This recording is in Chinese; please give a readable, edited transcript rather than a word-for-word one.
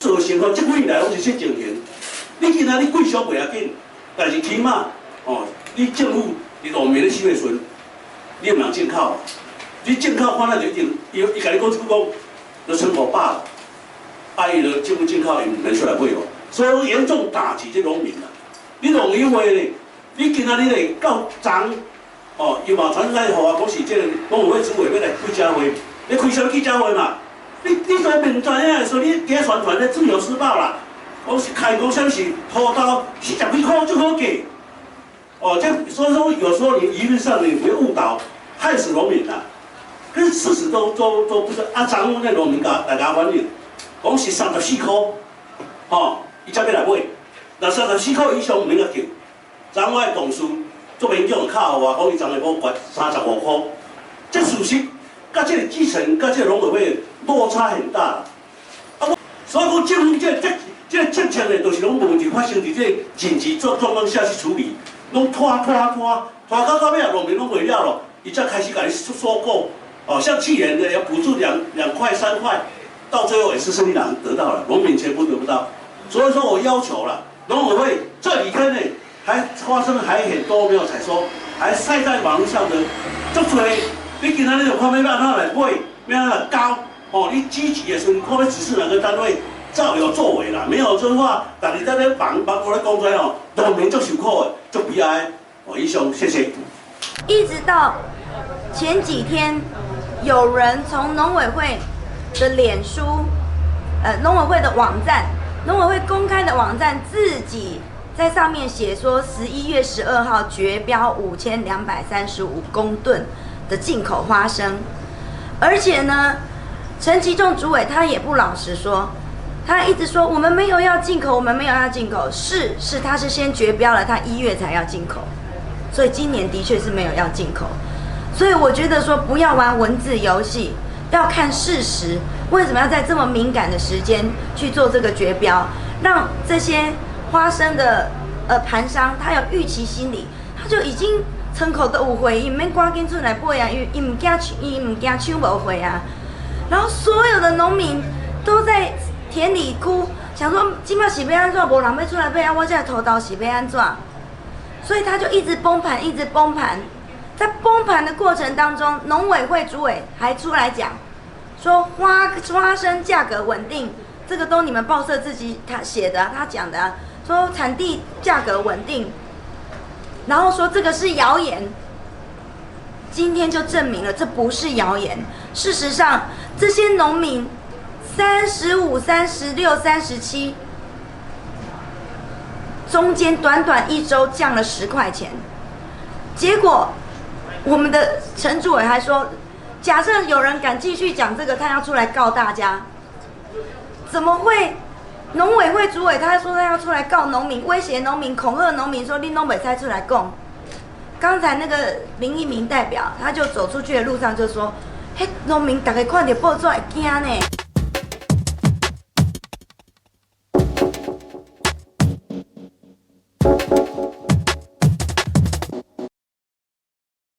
造成即几年来拢是这情形。你今仔日贵上袂要紧，但是起码你政府伫农民咧收的时阵，你毋通进口。你进口看咱就一定，伊甲你讲一句讲，就1500了，伊就政府进口，伊毋免出来买哦。所以严重打击这农民啦。你农委会咧，你今仔日咧到昨又嘛传来互我讲是这个农委会主委要来开记者会，你开啥记者会嘛？你都明知影说你假宣传咧自由时报啦，讲是开讲啥是土豆40几块就好价。这所以说有时候你舆论上你会误导，害死农民啦。可是事实都不是昨昏那农民大家反映，讲是34块，伊才要来买。那34块以上免个叫。昨昏的同事做民众敲我，讲伊昨下要悬35块，这事实甲这个基层、甲这个农委会落差很大。所以讲政府这个政策呢，就是拢问题发生伫这紧急状况下去处理，拢拖到尾啊，农民拢袂了咯，伊才开始甲你收购。像去年的要补助2块3块，到最后也是生意人得到了，农民全部得不到。所以说我要求了，农委会这几天呢，还发生还很多没有采收，还晒在网络上的足多。你今仔日就看要安怎来买，要安怎来交，你积极的时候，看要指示哪个单位照有作为啦，没有这话，但你在那忙我咧讲出来农民足受苦的，足悲哀。以上谢谢。一直到前几天。有人从农委会的脸书，农委会的网站，农委会公开的网站，自己在上面写说，11月12号绝标5235公吨的进口花生，而且呢，陈其仲主委他也不老实说，他一直说我们没有要进口，我们没有要进口，他是先绝标了，他1月才要进口，所以今年的确是没有要进口。所以我觉得说不要玩文字游戏，要看事实。为什么要在这么敏感的时间去做这个绝标？让这些花生的盘商他有预期心理，他就已经村口都有货，伊唔免赶紧出来买啊，伊唔惊抢无货啊。然后所有的农民都在田里哭，想说今麦是要安怎，无人要出来买啊，我这土豆是要安怎？所以他就一直崩盘，一直崩盘。在崩盘的过程当中，农委会主委还出来讲，说花生价格稳定，这个都你们报社自己他写的，他讲的，说产地价格稳定，然后说这个是谣言。今天就证明了这不是谣言。事实上，这些农民35、36、37，中间短短1周降了10块钱，结果。我们的陈主委还说，假设有人敢继续讲这个，他要出来告大家。怎么会？农委会主委他说他要出来告农民，威胁农民，恐吓农民，说你都袂使出来讲。刚才那个林一鸣代表，他就走出去的路上就说，农民大家看到报纸会惊呢。